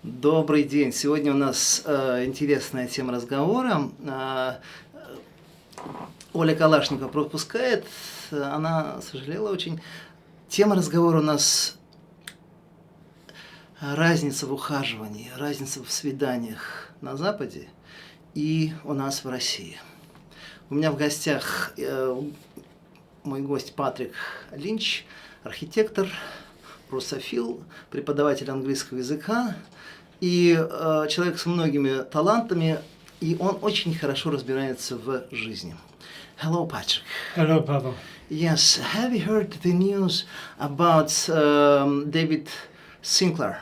Добрый день. Сегодня у нас интересная тема разговора. Оля Калашникова пропускает. Она сожалела очень. Тема разговора у нас разница в ухаживании, разница в свиданиях на Западе и у нас в России. У меня в гостях мой гость Патрик Линч, архитектор, русофил, преподаватель английского языка и человек с многими талантами, и он очень хорошо разбирается в жизни. Hello, Patrick. Hello, Pavel. Yes, have you heard the news about David Sinclair,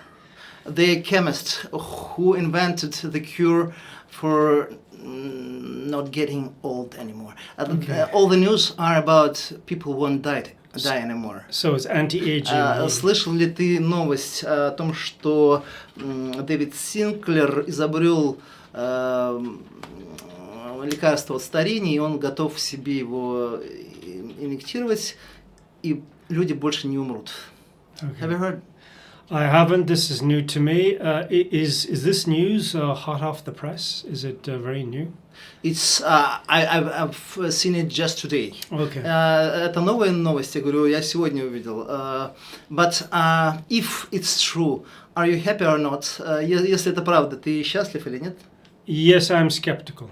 the chemist who invented the cure for not getting old anymore? Okay. All the news are about people won't die anymore. So it's anti-aging. Слышал ли ты новость о том, что Дэвид Синклер изобрел лекарство от старения, и он готов в себе его инъектировать, и люди больше не умрут? Okay. Have you heard? I haven't. This is new to me. Is this news hot off the press? Is it very new? It's I've seen it just today. Okay. Это новая новость, я говорю, я сегодня увидел. But if it's true, are you happy or not? Если это правда, ты счастлив или нет? Yes, I'm skeptical.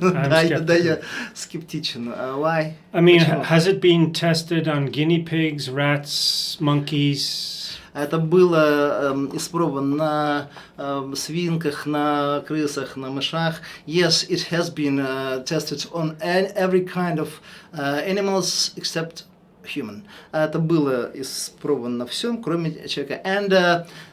Да, я скептичен. Why? I mean, has it been tested on guinea pigs, rats, monkeys? Это было испробовано на свинках, на крысах, на мышах. Yes, it has been tested on every kind of animals except human. Это было испробовано на всем, кроме человека. And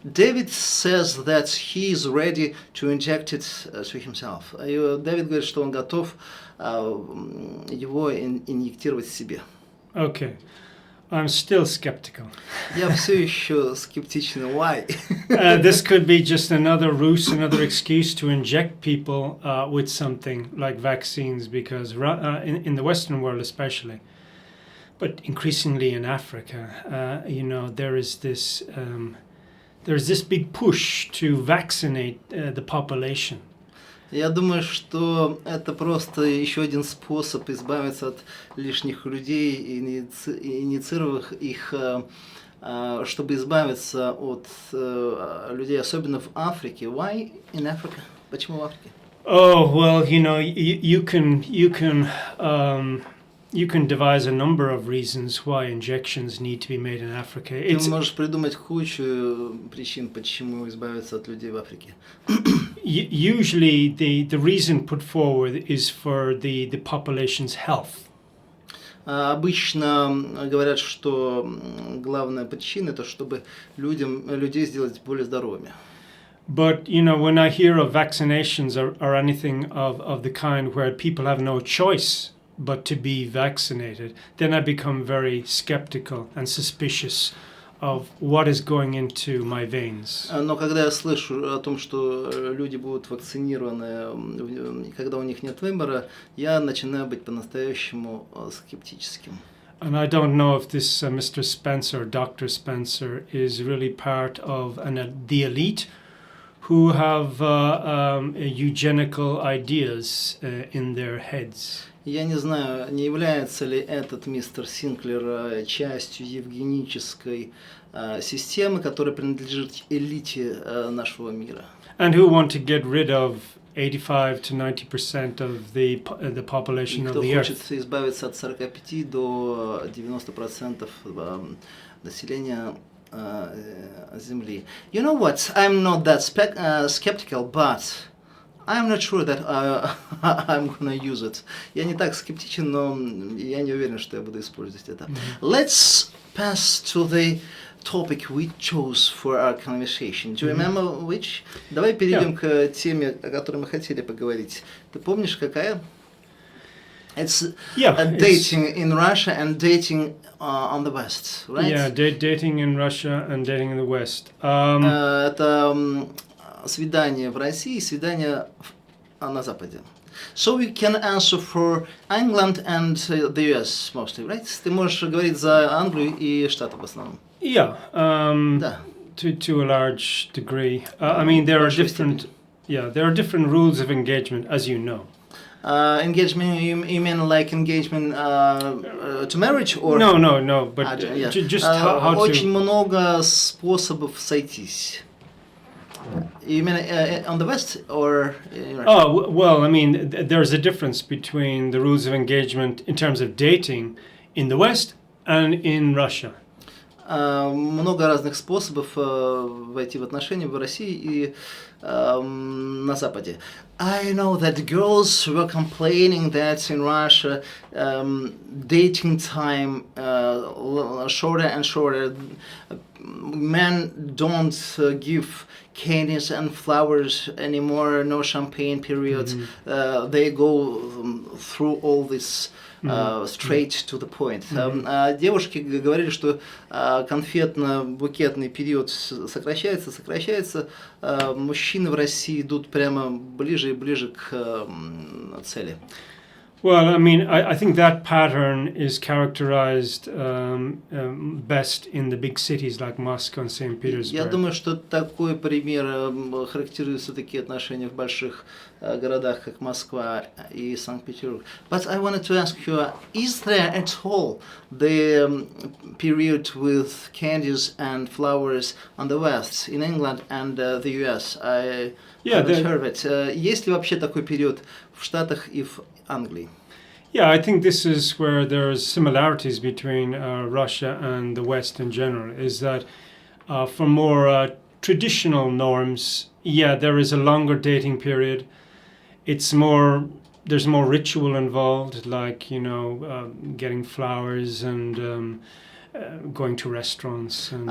David says that he is ready to inject it to himself. Дэвид говорит, что он готов его инъектировать себе. Okay. I'm still skeptical. Я все еще скептичен. Why? This could be just another ruse, another excuse to inject people with something like vaccines, because in the Western world especially, but increasingly in Africa, there is this big push to vaccinate the population. Я думаю, что это просто еще один способ избавиться от лишних людей и инициировать их, чтобы избавиться от людей, особенно в Африке. Why in Africa? Почему в Африке? Oh, well, you can devise a number of reasons why injections need to be made in Africa. Ты можешь придумать кучу причин, почему избавиться от людей в Африке. Usually the reason put forward is for the population's health. Обычно говорят, что главная причина это чтобы людей сделать более здоровыми. But when I hear of vaccinations or anything of the kind where people have no choice but to be vaccinated, then I become very skeptical and suspicious of what is going into my veins. Но когда я слышу о том, что люди будут вакцинированы, когда у них нет выбора, я начинаю быть по-настоящему скептическим. And I don't know if this Mr. Spencer, Dr. Spencer, is really part of the elite who have eugenical ideas in their heads. Я не знаю, не является ли этот мистер Синклер частью евгенической системы, которая принадлежит элите нашего мира. And who want to get rid of 85 to 90% of the population of the earth. Кто хочет избавиться от 45 до 90% населения Земли. You know what? I'm not that skeptical, but I'm not sure that I'm gonna use it. Я не так скептичен, но я не уверен, что я буду использовать это. Let's pass to the topic we chose for our conversation. Do you remember which? Давай перейдем к теме, о которой мы хотели поговорить. Ты помнишь, какая? It's dating in Russia and dating on the West, right? Yeah, dating in Russia and dating in the West. Это свидание в России, свидание на Западе. So we can answer for England and the US mostly, right? Ты можешь говорить за Англию и Штаты в основном. Yeah. Да. to a large degree. I mean, there are different rules of engagement, as you know. Engagement, you mean like engagement to marriage or? No, but just how Очень to... много способов сойтись. You mean on the West or? Oh, well, I mean, there's a difference between the rules of engagement in terms of dating in the West and in Russia. Много разных способов войти в отношения в России и на Западе. I know that girls were complaining that in Russia dating time shorter and shorter. Men don't give candies and flowers anymore, no champagne period. They go through all this straight to the point. Девушки говорили, что конфетно-букетный период сокращается. Мужчины в России идут прямо ближе и ближе к цели. Well, I mean, I think that pattern is characterized best in the big cities like Moscow and St. Petersburg. Я думаю, что такой пример характеризуется такие отношения в больших городах, как Москва и Санкт-Петербург. But I wanted to ask you, is there at all the period with candies and flowers on the West, in England and the US? I haven't heard of it. Есть ли вообще такой период в Штатах и в Англии? Yeah, I think this is where there's similarities between Russia and the West in general, is that for more traditional norms, there is a longer dating period. There's more ritual involved, like, getting flowers and going to restaurants. And,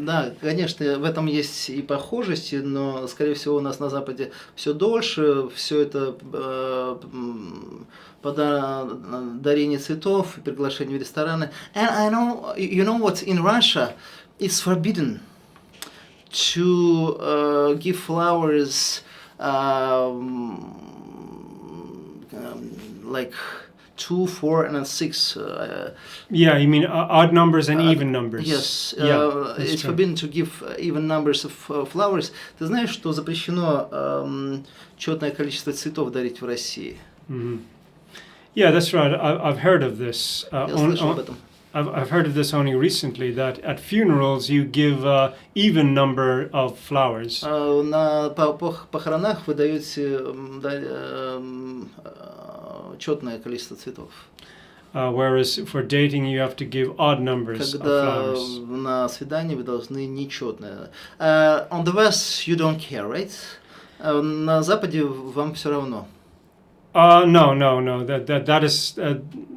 да, конечно, в этом есть и похожести, но, скорее всего, у нас на Западе все дольше, все это дарение цветов, приглашение в рестораны. And I know, you know what, in Russia, it's forbidden to give flowers like 2, 4, and 6. You mean odd numbers and even numbers? Yes, it's forbidden to give even numbers of flowers. Ты знаешь, что запрещено четное количество цветов дарить в России? Yeah, that's right. I've heard of this. Я слышал об этом. I've heard of this only recently, that at funerals you give even number of flowers. На похоронах вы даете четное количество цветов. Whereas for dating you have to give odd numbers of flowers. Когда на свидании вы должны нечетное. On the West you don't care, right? На Западе вам все равно. No.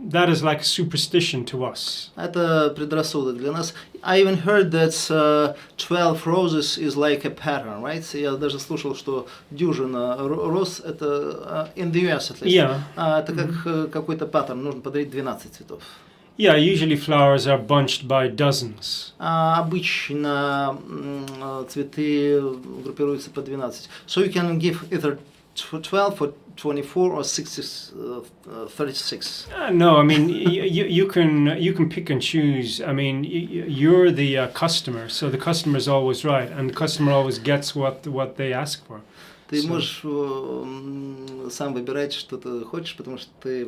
That is like superstition to us. Это предрассудок для нас. I even heard that 12 roses is like a pattern, right? Я даже слушал, что дюжина роз это in the US at least. Это как какой-то паттерн, нужно подарить 12 цветов. Yeah, usually flowers are bunched by dozens. Обычно цветы группируются по 12. So you can give either 12 or 24 or 36. No, I mean you can pick and choose. I mean you're the customer, so the customer is always right, and the customer always gets what they ask for. Ты можешь сам выбирать, что ты хочешь, потому что ты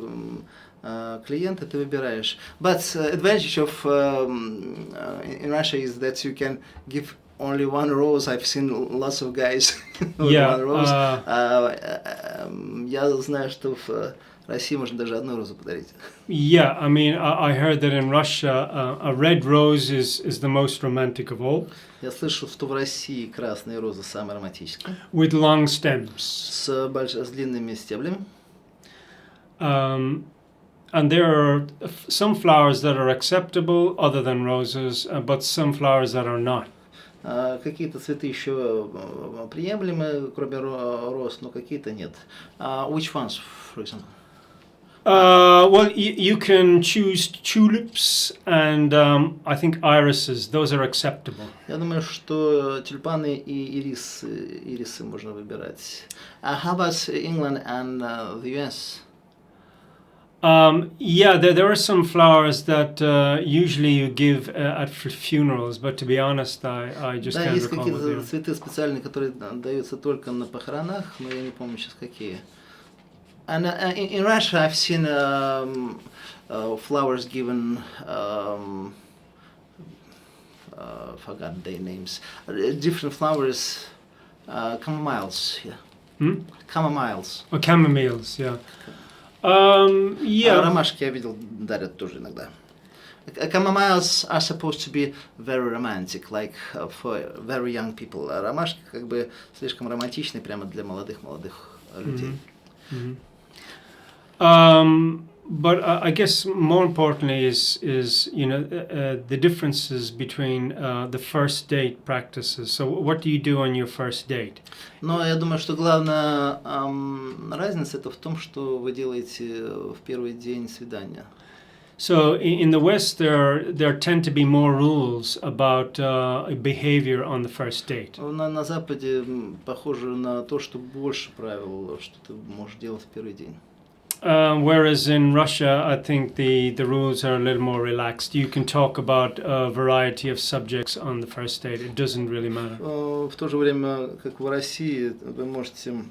клиент, и ты выбираешь. But advantage of in Russia is that you can give only one rose. I've seen lots of guys with one rose. Я знаю, что в России можно даже одну розу подарить. Yeah, I mean, I heard that in Russia a red rose is the most romantic of all. Я слышу, что в России красные розы самые романтические. With long stems. С длинными стеблями. And there are some flowers that are acceptable other than roses, but some flowers that are not. Какие-то цветы еще приемлемы, кроме роз, но какие-то нет. Which ones, for example? Well, you can choose tulips and I think irises. Those are acceptable. Я думаю, что тюльпаны и ирисы можно выбирать. How about England and the US? Yeah, there are some flowers that usually you give at funerals, but to be honest, I just Да, can't есть recall what they какие-то are. цветы специальные, которые даются только на похоронах, но я не помню сейчас какие. And in Russia, I've seen flowers given. Forgot their names. Different flowers, camomiles. Yeah, camomiles. Oh, chamomiles, yeah. А Yeah. ромашки я видел дарят тоже иногда. Camomiles are supposed to be very romantic, like for very young people. А ромашки как бы слишком романтичные прямо для молодых людей. But I guess more importantly is the differences between the first date practices. So what do you do on your first date? Но я думаю, что главная разница это в том, что вы делаете в первый день свидания. So in the West, there tend to be more rules about behavior on the first date. На Западе похоже на то, что больше правил, что ты можешь делать в первый день. Whereas in Russia, I think the rules are a little more relaxed. You can talk about a variety of subjects on the first date. It doesn't really matter. В то же время, как в России, вы можете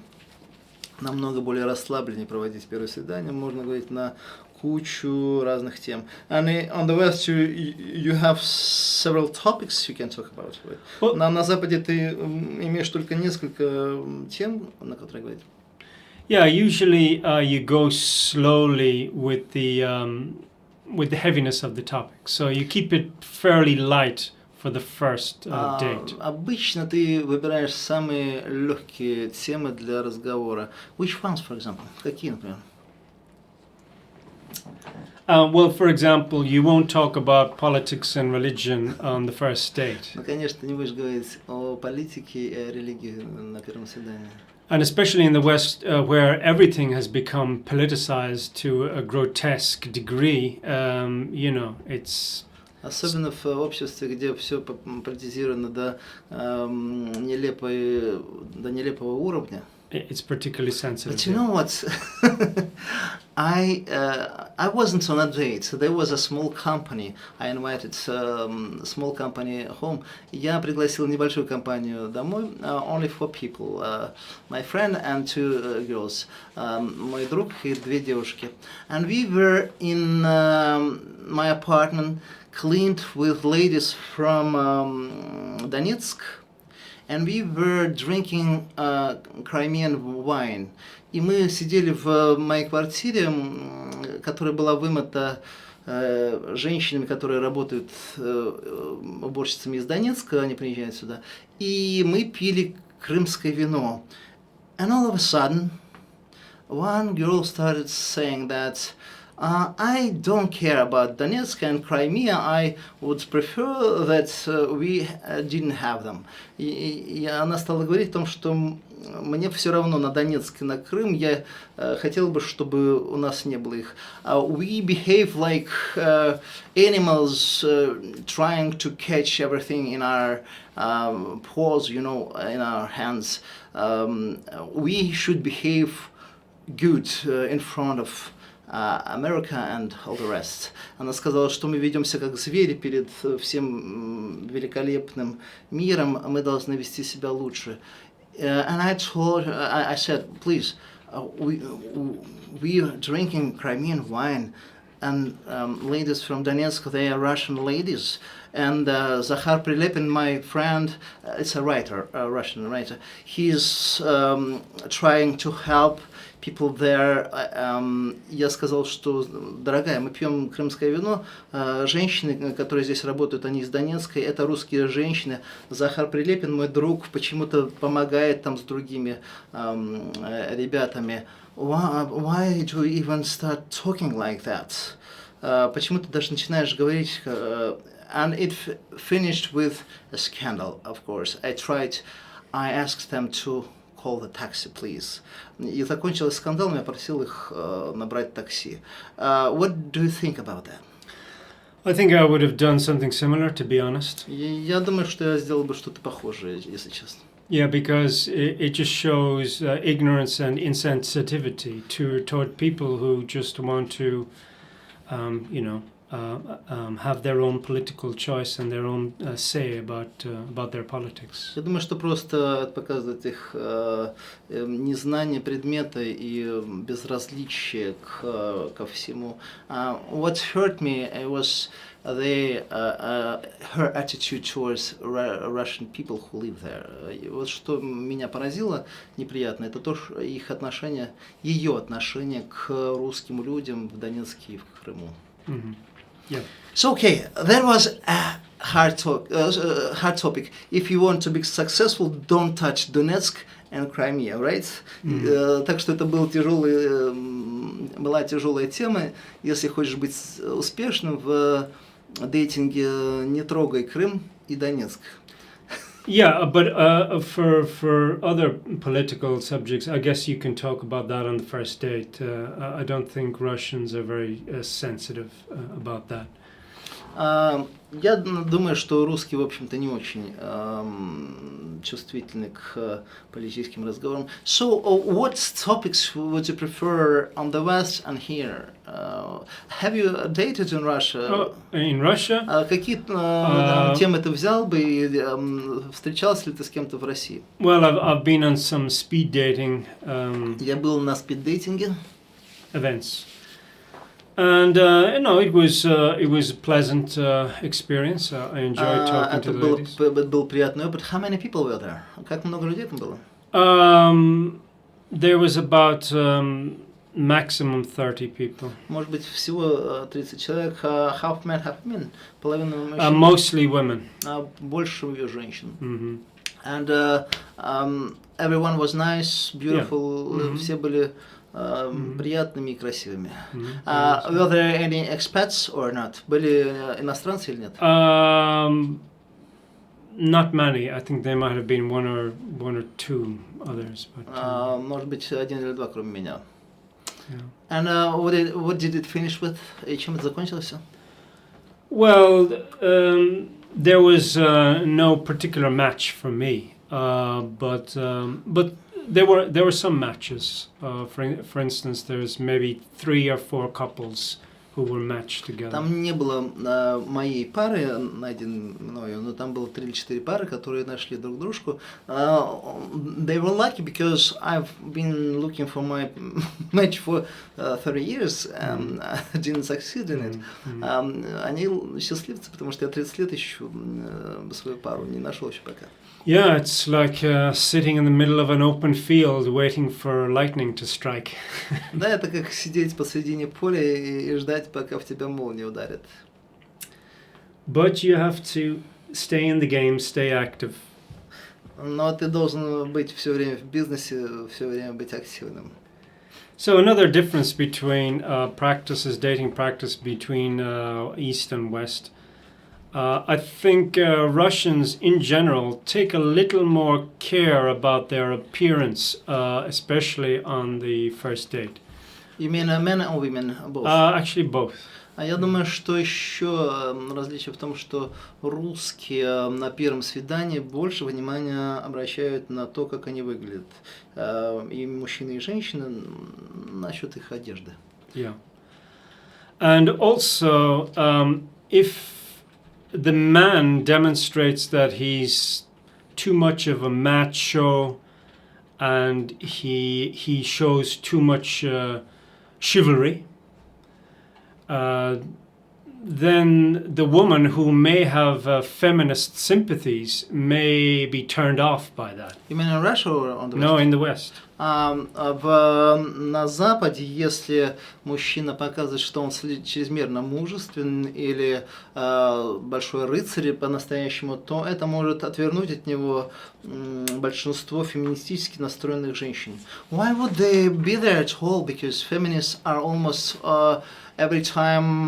намного более расслабленнее проводить первое свидание. Можно говорить на кучу разных тем. And on the West, you have several topics you can talk about. Right? На Западе ты имеешь только несколько тем, на которые говорить. Yeah, usually you go slowly with the heaviness of the topic. So you keep it fairly light for the first date. Обычно ты выбираешь самые легкие темы для разговора. Which ones, for example? Какие, например? Well, for example, you won't talk about politics and religion on the first date. Ну, конечно, ты не будешь говорить о политике и о религии на первом свидании. And especially in the West, where everything has become politicized to a grotesque degree, it's... Особенно в обществе, где все политизировано до нелепого уровня. It's particularly sensitive. But you know what? I wasn't on a date. So there was a small company. I invited small company home. Я пригласил небольшую компанию домой. Only 4 people. My friend and 2 girls. Мой друг и 2 девушки. And we were in my apartment, cleaned with ladies from Donetsk. And we were drinking Crimean wine. И мы сидели в моей квартире, которая была вымыта женщинами, которые работают уборщицами из Донецка, они приезжают сюда. И мы пили крымское вино. And all of a sudden, one girl started saying that I don't care about Donetsk and Crimea. I would prefer that we didn't have them. И она стала говорить о том, что мне все равно на Донецк и на Крым. Я хотел бы, чтобы у нас не было их. We behave like animals trying to catch everything in our paws, in our hands. We should behave good in front of America and all the rest. Она сказала, что мы ведемся как звери перед всем великолепным миром, мы должны вести себя лучше. And I told her, I said, please, we are drinking Crimean wine, and ladies from Donetsk, they are Russian ladies. And Zakhar Prilepin, my friend, it's a writer, a Russian writer. He's trying to help people there. Я сказал, что, дорогая, мы пьем крымское вино. Женщины, которые здесь работают, они из Донецка, это русские женщины. Захар Прилепин, мой друг, почему-то помогает там с другими ребятами. Why do you even start talking like that? Почему ты даже начинаешь говорить... And it finished with a scandal, of course. I asked them to call the taxi, please. И закончилось скандалом, я просил их набрать такси. What do you think about that? I think I would have done something similar, to be honest. Я думаю, что я сделал бы что-то похожее, если честно. Yeah, because it just shows ignorance and insensitivity toward people who just want to, have their own political choice and their own say about their politics. Я думаю, что просто это показывает их незнание предмета и безразличие ко всему. What hurt me was her attitude towards Russian people who live there. И вот что меня поразило неприятно, это то, что их отношение, ее отношение к русским людям в Донецке и в Крыму. Mm-hmm. Yeah. So okay, that was a hard topic. If you want to be successful, don't touch Donetsk and Crimea, right? Так что это была тяжелая тема. Если хочешь быть успешным в дейтинге, не трогай Крым и Донецк. Yeah, but for other political subjects, I guess you can talk about that on the first date. I don't think Russians are very sensitive about that. Я думаю, что русские, в общем-то, не очень чувствительны к политическим разговорам. So, what topics would you prefer on the West and here? Have you dated in Russia? In Russia? Какие темы ты взял бы и встречался ли ты с кем-то в России? Well, I've been on some speed dating Я был на спид-дейтинге. Events. And it was a pleasant experience. I enjoyed talking to the ladies. Это был приятный опыт. How many people were there? Как много людей там было? There was about maximum 30 people. Может быть, всего 30 человек. Half men, half women. Половина мужчин. Mostly women. Больше женщин. Mm-hmm. And everyone was nice, beautiful. Yeah. Mm-hmm. Все были приятными и красивыми. Were there any expats or not? Были иностранцы или нет? Not many. I think there might have been one or two others. But, может быть, один или два, кроме меня. Yeah. And what did it finish with? И чем это закончилось? Well, there was no particular match for me, but there were some matches. For instance, there's maybe 3 or 4 couples who were matched together. Там не было моей пары найденной мною, но там было 3 или 4 пары, которые нашли друг дружку. They were lucky because I've been looking for my match for 30 years and I didn't succeed in it. Они счастливцы, потому что я 30 лет ищу свою пару, не нашел еще пока. Yeah, it's like sitting in the middle of an open field waiting for lightning to strike. Да, это как сидеть посредине поля и ждать, пока в тебя молния ударит. But you have to stay in the game, stay active. Но ты должен быть все время в бизнесе, все время быть активным. So another difference between dating practice between East and West. I think Russians in general take a little more care about their appearance, especially on the first date. You mean men or women? Both? Actually, both. Я думаю, что еще различие в том, что русские на первом свидании больше внимания обращают на то, как они выглядят. И мужчины, и женщины насчет их одежды. Yeah. And also, if the man demonstrates that he's too much of a macho and he shows too much chivalry, then the woman who may have feminist sympathies may be turned off by that. You mean in Russia or on the West? No, in the West. На Западе, если мужчина показывает, что он чрезмерно мужествен или большой рыцарь по-настоящему, то это может отвернуть от него большинство феминистически настроенных женщин. Why would they be there at all? Because feminists are almost every time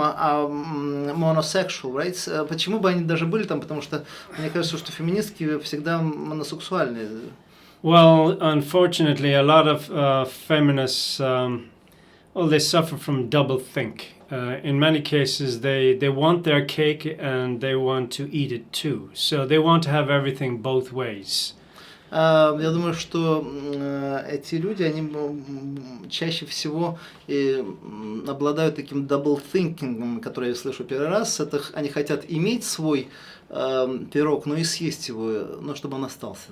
monosexual, right? Почему бы они даже были там? Потому что мне кажется, что феминистки всегда моносексуальные. Well, unfortunately, a lot of feminists, they suffer from doublethink. In many cases, they want their cake and they want to eat it too. So they want to have everything both ways. Я думаю, что эти люди, они чаще всего обладают таким double thinking, который я слышу первый раз. Это они хотят иметь свой пирог, но и съесть его, но чтобы он остался.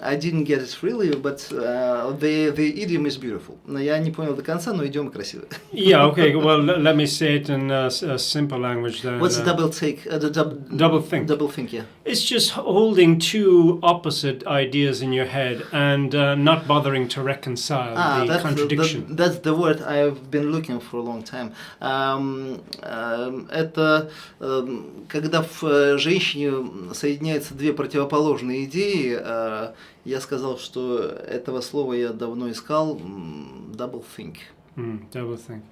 I didn't get it really, but the idiom is beautiful. Но я не понял до конца, но идиом красивый. Yeah, okay. Well, let me say it in a simple language then. What's the double take? Double think. Double think, yeah. It's just holding two opposite ideas in your head and not bothering to reconcile the contradiction. That's the word I've been looking for a long time. Это когда в женщине соединяются две противоположные идеи. Я сказал, что этого слова я давно искал. Double think. Double think.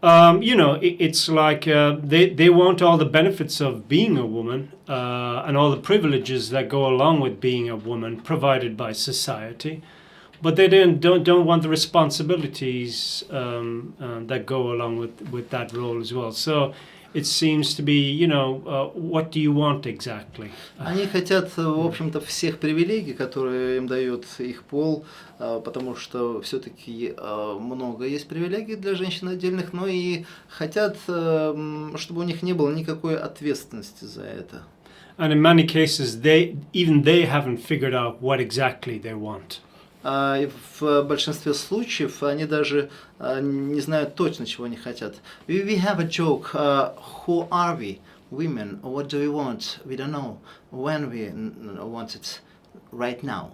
You know, it's like they want all the benefits of being a woman and all the privileges that go along with being a woman provided by society, but they don't want the responsibilities that go along with that role as well. So it seems to be, you know, what do you want exactly? Они хотят, в общем-то, всех привилегий, которые им дает их пол, потому что все-таки много есть привилегий для женщин отдельных, но и хотят, чтобы у них не было никакой ответственности за это. And in many cases, they haven't figured out what exactly they want. И в большинстве случаев они даже не знают точно, чего они хотят. We have a joke. Who are we? Women. What do we want? We don't know. When we want it? Right now.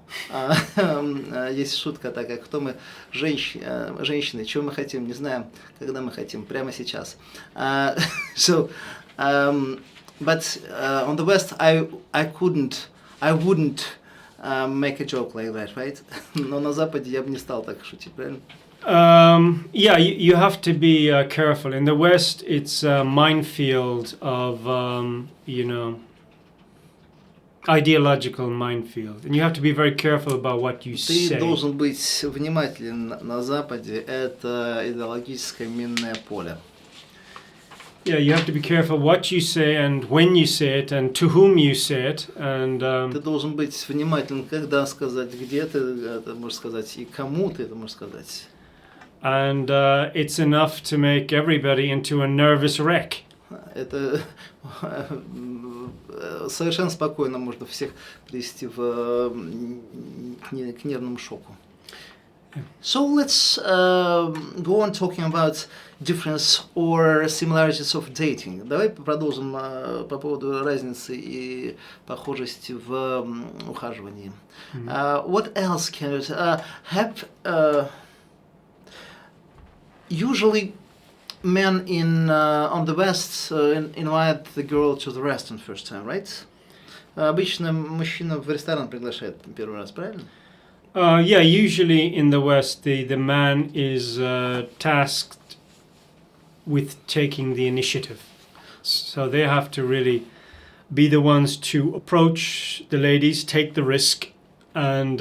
Есть шутка такая. Кто мы? Женщины. Чего мы хотим? Не знаем. Когда мы хотим? Прямо сейчас. So, but on the West, I wouldn't make a joke like that, right? Но на Западе я бы не стал так шутить, правильно? Yeah, you have to be careful. In the West, it's a minefield of, you know, ideological minefield. And you have to be very careful about what you say. Ты должен быть внимателен на Западе. Это идеологическое минное поле. Yeah, you have to be careful what you say and when you say it and to whom you say it. And ты должен быть внимателен, когда сказать, где ты это можешь сказать и кому ты это можешь сказать. And it's enough to make everybody into a nervous wreck. Это совершенно спокойно можно всех привести к нервному шоку. So let's go on talking about difference or similarities of dating. Давай продолжим по поводу разницы и похожести в ухаживании. What else can it have? Usually, men on the West invite the girl to the restaurant first time, right? Обычно мужчина в ресторан приглашает первый раз, правильно? Yeah, usually in the West, the man is tasked with taking the initiative. So they have to really be the ones to approach the ladies, take the risk, and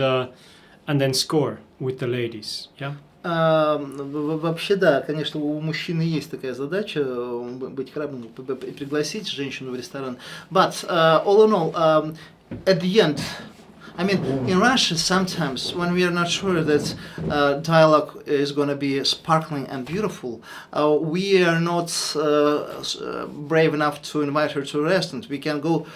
then score with the ladies. Yeah. Вообще, да, конечно, у мужчины есть такая задача быть храбрым и пригласить женщину в ресторан. But all in all, at the end, I mean, in Russia, sometimes when we are not sure that dialogue is going to be sparkling and beautiful, we are not brave enough to invite her to a restaurant. We can go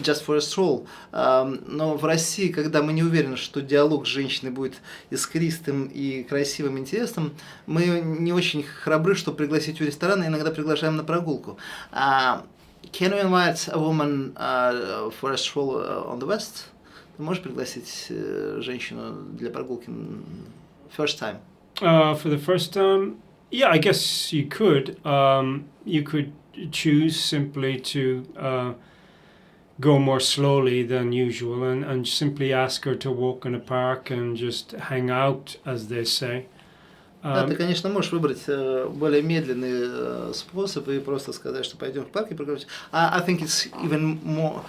just for a stroll. Но в России, когда мы не уверены, что диалог с женщиной будет искристым и красивым, интересным, мы не очень храбры, чтобы пригласить в ресторан, и иногда приглашаем на прогулку. Can you invite a woman for a stroll on the West? Ты можешь пригласить женщину для прогулки first time? For the first time, yeah, I guess you could. You could choose simply to go more slowly than usual and simply ask her to walk in a park and just hang out, as they say. Да, ты, конечно, можешь выбрать более медленный способ и просто сказать, что пойдем в парк и поговорить. I think it's even more,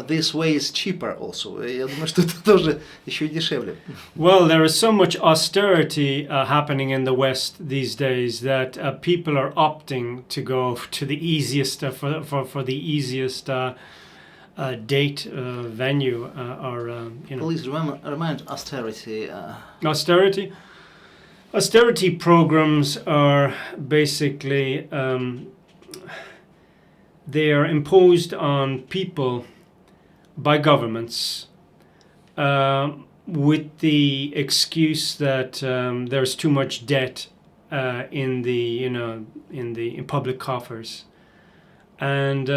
this way is cheaper also. Я думаю, что это тоже еще и дешевле. Well, there is so much austerity happening in the West these days that people are opting to go to the easiest, for the easiest date, venue, or you know. Please remind austerity. Austerity programs are basically they are imposed on people by governments with the excuse that there's too much debt in the public coffers, and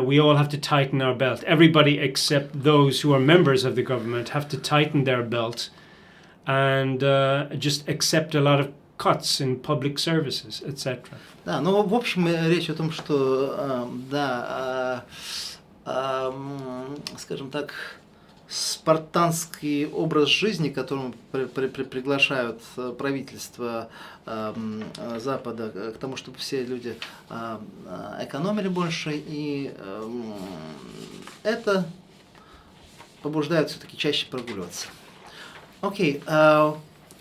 we all have to tighten our belt. Everybody except those who are members of the government have to tighten their belt and just accept a lot of cuts in public services, etc. Да, ну, в общем, речь о том, что, скажем так, спартанский образ жизни, к которому приглашают правительство Запада, к тому, чтобы все люди экономили больше, и это побуждает все-таки чаще прогуливаться. Okay,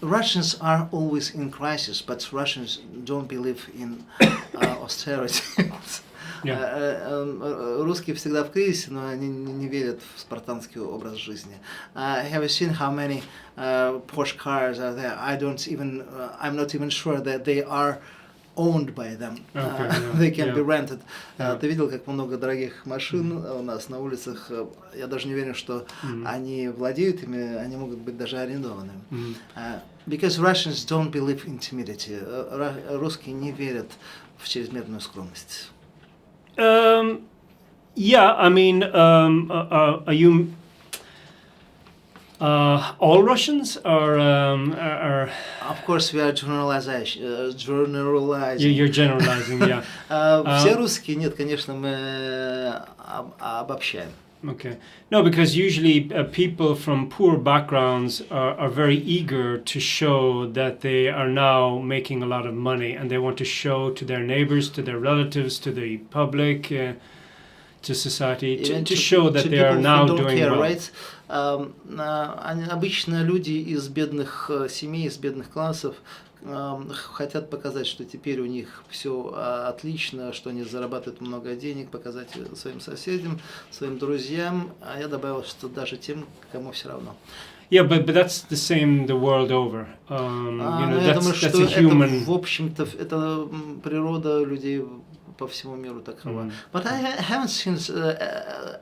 Russians are always in crisis, but Russians don't believe in austerity. Русские всегда в кризисе, но они не верят в спартанский образ жизни. Have you seen how many Porsche cars are there? I'm not even sure that they are owned by them. They can be rented. Ты видел, как много дорогих машин у нас на улицах? Я даже не уверен, что они владеют ими, они могут быть даже арендованы. Because Russians don't believe in timidity. Русские не верят в чрезмерную скромность. Yeah, I mean, are you all Russians or are? Of course, we are generalizing. You're generalizing, yeah. Все русские нет, конечно, мы обобщаем. Okay. No, because usually people from poor backgrounds are very eager to show that they are now making a lot of money, and they want to show to their neighbors, to their relatives, to the public, to society, to show that they are now doing well. Right? Обычно люди из бедных семей, из бедных классов хотят показать, что теперь у них все отлично, что они зарабатывают много денег, показать своим соседям, своим друзьям, а я добавил, что даже тем, кому все равно. Yeah, but that's the same the world over. Я думаю, что это, в общем-то, это природа людей по всему миру такова. But I haven't seen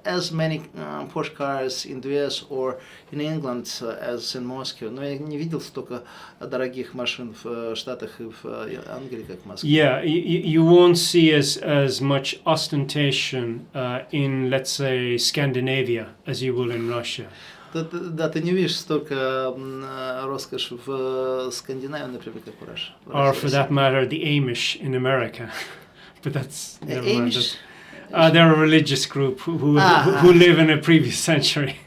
as many Porsche cars in the US or in England as in Moscow. Но я не видел столько дорогих машин в Штатах и в Англии, как в Москве. Yeah, you won't see as much ostentation in, let's say, Scandinavia as you will in Russia. Да, ты не видишь столько роскоши в Скандинавии, например, как в России. Or for that matter, the Amish in America. But that's never mind. They're a religious group who live in a previous century.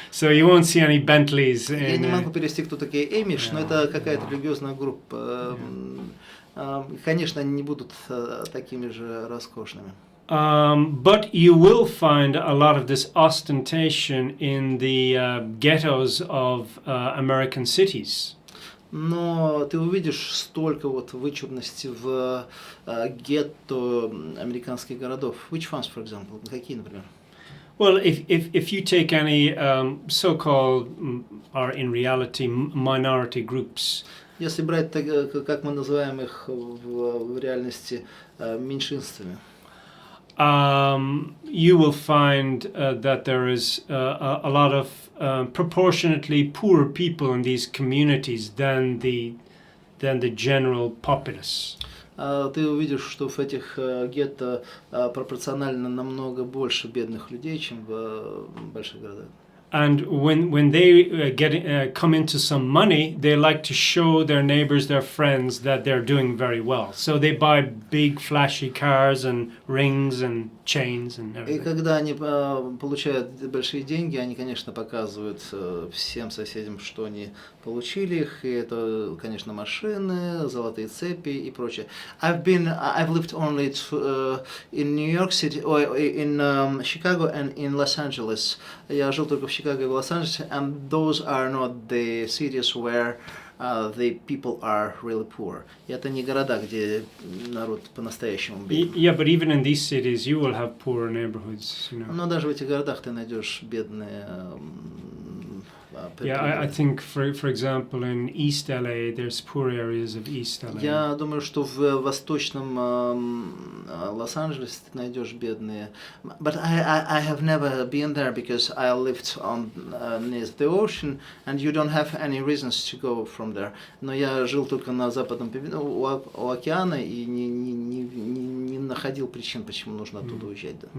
So you won't see any Bentleys. Я не могу перевести, кто такие Эмиш, но это какая-то религиозная группа. Конечно, они не будут такими же роскошными. But you will find a lot of this ostentation in the ghettos of American cities. Но ты увидишь столько вот вычурности в гетто американских городов. Which ones, for example? Какие, например? Well, if you take any so-called, or in reality, minority groups. Если брать, как мы называем их в реальности, меньшинствами. You will find that there is a lot of proportionately poorer people in these communities than the general populace. Ты увидишь, что в этих гетто пропорционально намного больше бедных людей, чем в больших городах. And when they come into some money, they like to show their neighbors, their friends, that they're doing very well. So they buy big flashy cars and rings and chains and everything. И когда они получают большие деньги, они, конечно, показывают всем соседям, что они получили их. И это, конечно, машины, золотые цепи и прочее. I've lived only in New York City, or in Chicago and in Los Angeles. Я жил только в Чикаго и в Лос-Анджелесе, and those are not the cities where the people are really poor. И это не города, где народ по-настоящему бедный. Yeah, but even in these cities, you will have poorer neighborhoods, you know. Но даже в этих городах ты найдешь бедные Yeah, I think, for example, in East LA, there's poor areas of East LA. Я думаю, что в восточном Лос-Анджелесе ты найдешь бедные. But I have never been there because I lived on near the ocean, and you don't have any reasons to go from there. Но я жил только на западном у океана и не находил причин, почему нужно оттуда уезжать. Да.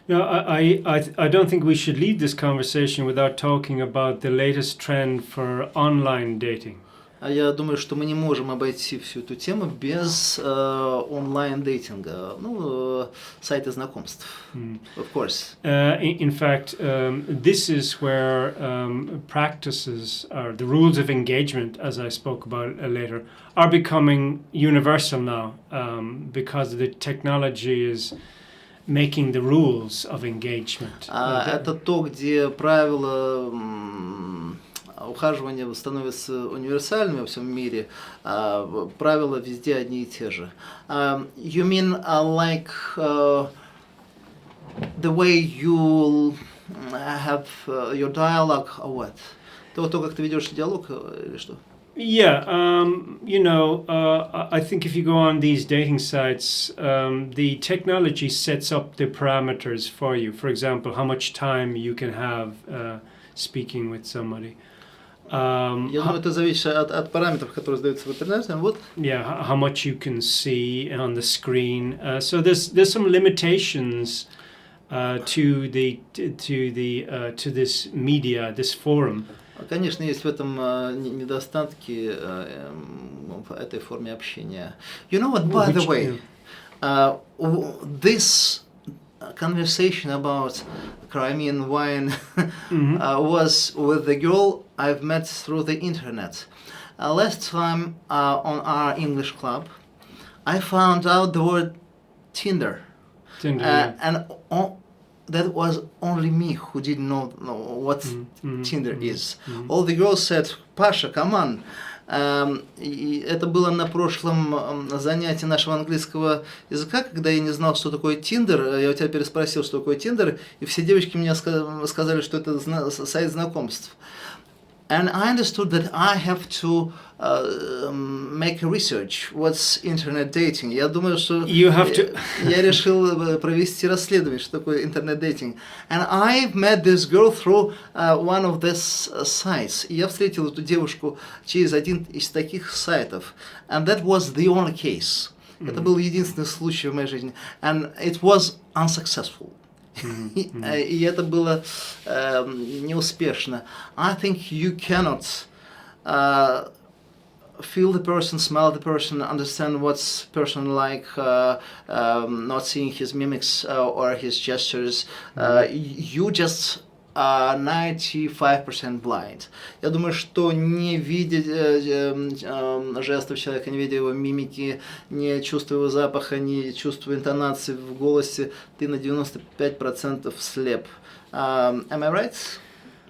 No, I don't think we should leave this conversation without talking about the latest trend for online dating. А я думаю, что мы не можем обойти всю эту тему без онлайн-дейтинга, сайты знакомств. Of course. In fact, this is where practices, or the rules of engagement, as I spoke about later, are becoming universal now because the technology is making the rules of engagement. Это то, где правила ухаживания становятся универсальными во всем мире, правила везде одни и те же. You mean like the way you have your dialogue or what? То, как ты ведешь диалог или что? Yeah, I think if you go on these dating sites, the technology sets up the parameters for you. For example, how much time you can have speaking with somebody. Я думаю, это зависит от параметров, которые задаются в интернете. Вот. Yeah, how much you can see on the screen. So there's some limitations to this media, this forum. Конечно, есть в этом недостатки в этой форме общения. You know what, by the way, this conversation about Crimean wine was with the girl I've met through the internet. Last time on our English club, I found out the word Tinder. And that was only me who didn't know what Tinder is. All the girls said, Pasha, come on. И это было на прошлом занятии нашего английского языка, когда я не знал, что такое Tinder. Я у тебя переспросил, что такое Tinder, и все девочки мне сказали, что это сайт знакомств. And I understood that I have to make a research. What's internet dating? Я думаю, что я решил провести расследование, что такое интернет-дейтинг. And I met this girl through one of these sites. И я встретил эту девушку через один из таких сайтов. And that was the only case. Это был единственный случай в моей жизни. And it was unsuccessful. И это было неуспешно. I think you cannot feel the person, smell the person, understand what's person like, not seeing his mimics or his gestures. You just 95% blind. Я думаю, что не видя жестов человека, не видя его мимики, не чувствуя его запаха, не чувствуя интонации в голосе, ты на 95% слеп. Am I right?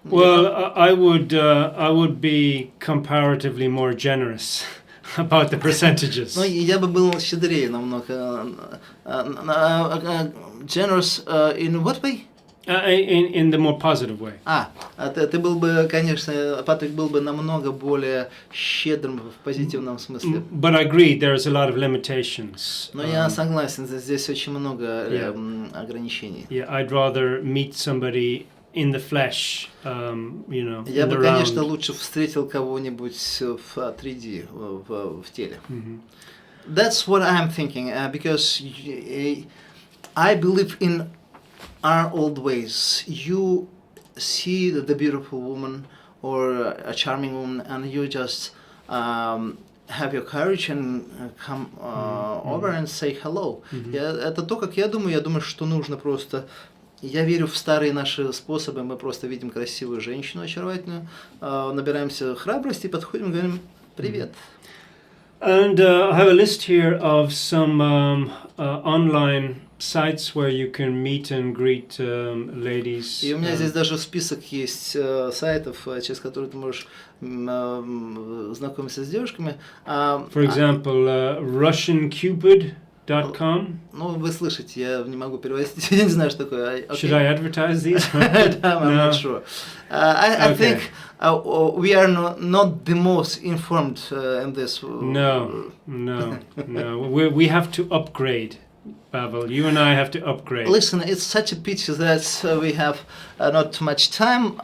Well, I would be comparatively more generous about the percentages. Ну, я бы был щедрее намного. Generous in what way? In the more positive way. Ты был бы, конечно, Патрик был бы намного более щедрым в позитивном смысле. But I agree, there's a lot of limitations. Но я согласен, здесь очень много ограничений. Yeah, I'd rather meet somebody in the flesh, Я бы, конечно, лучше встретил кого-нибудь в 3D, в теле. That's what I'm thinking, because I believe in our old ways. You see the beautiful woman or a charming woman, and you just have your courage and come over and say hello. Это то, как я думаю. Я думаю, что нужно просто... Я верю в старые наши способы. Мы просто видим красивую женщину очаровательную, набираемся храбрости, подходим и говорим «Привет». And I have a list here of some online sites where you can meet and greet ladies. И у меня здесь даже список есть сайтов, через которые ты можешь знакомиться с девушками. For example, RussianCupid.com. Ну, вы слышите, я не могу перевести, я не знаю, что такое. Should I advertise these? I'm not sure. I think we are not the most informed in this. No. We have to upgrade, Pavel. You and I have to upgrade. Listen, it's such a pity that we have not too much time.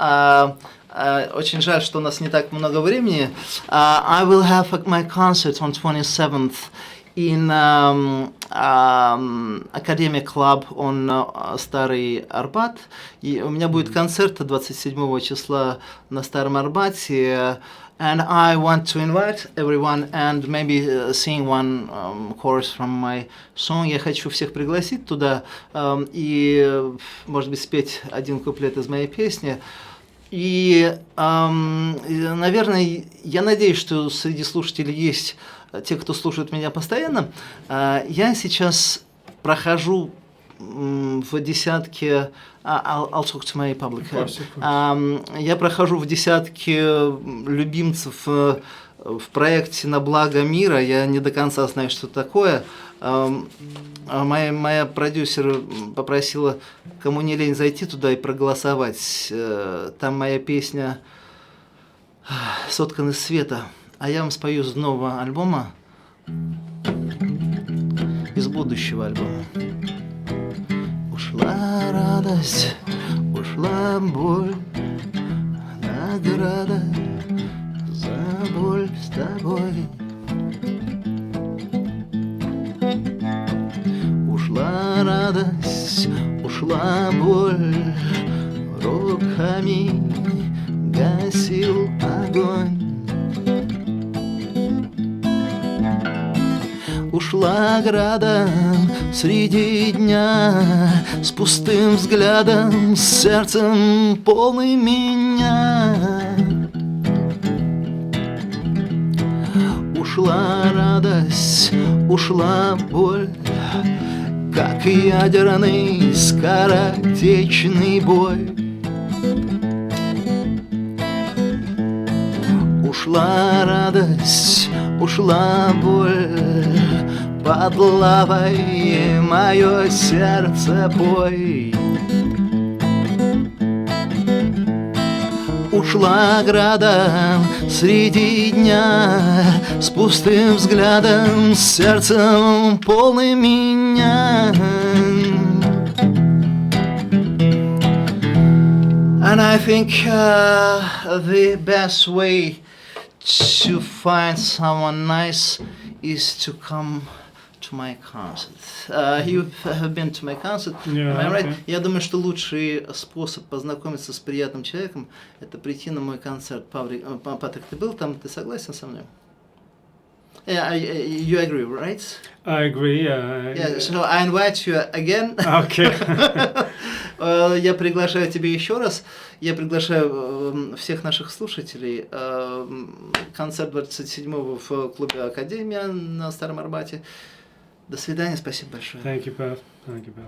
Очень жаль, что у нас не так много времени. I will have my concert on 27th in Academic Club on Старый Арбат. И у меня будет концерт 27 числа на Старом Арбате. And I want to invite everyone and maybe sing one chorus from my song. Я хочу всех пригласить туда и, может быть, спеть один куплет из моей песни. И, наверное, я надеюсь, что среди слушателей есть те, кто слушает меня постоянно. Я сейчас прохожу в десятке... I'll talk to my public. Я прохожу в десятке любимцев в проекте «На благо мира». Я не до конца знаю, что такое. Моя продюсер попросила, кому не лень, зайти туда и проголосовать. Там моя песня «Соткан из света». А я вам спою с нового альбома, из будущего альбома. Ушла радость, ушла боль, награда за боль с тобой. Ушла радость, ушла боль, руками гасил огонь. Ушла градом среди дня, с пустым взглядом, с сердцем полным меня. Ушла радость, ушла боль, как ядерный скоротечный бой. Ушла радость, ушла боль, под лавой мое сердце пой. Ушла градом среди дня, с пустым взглядом, с сердцем полным меня. And I think the best way to find someone nice is to come to my concert. You have been to my concert, Yeah, am I right? okay. Я думаю, что лучший способ познакомиться с приятным человеком — это прийти на мой концерт. Патрик, ты был там? Ты согласен со мной? Yeah, you agree, right? I agree. Yeah, so I invite you again. Okay. Я приглашаю тебя еще раз. Я приглашаю всех наших слушателей. Концерт 27-го в клубе «Академия» на Старом Арбате. До свидания, спасибо большое. Thank you, Pav. Thank you, Pav.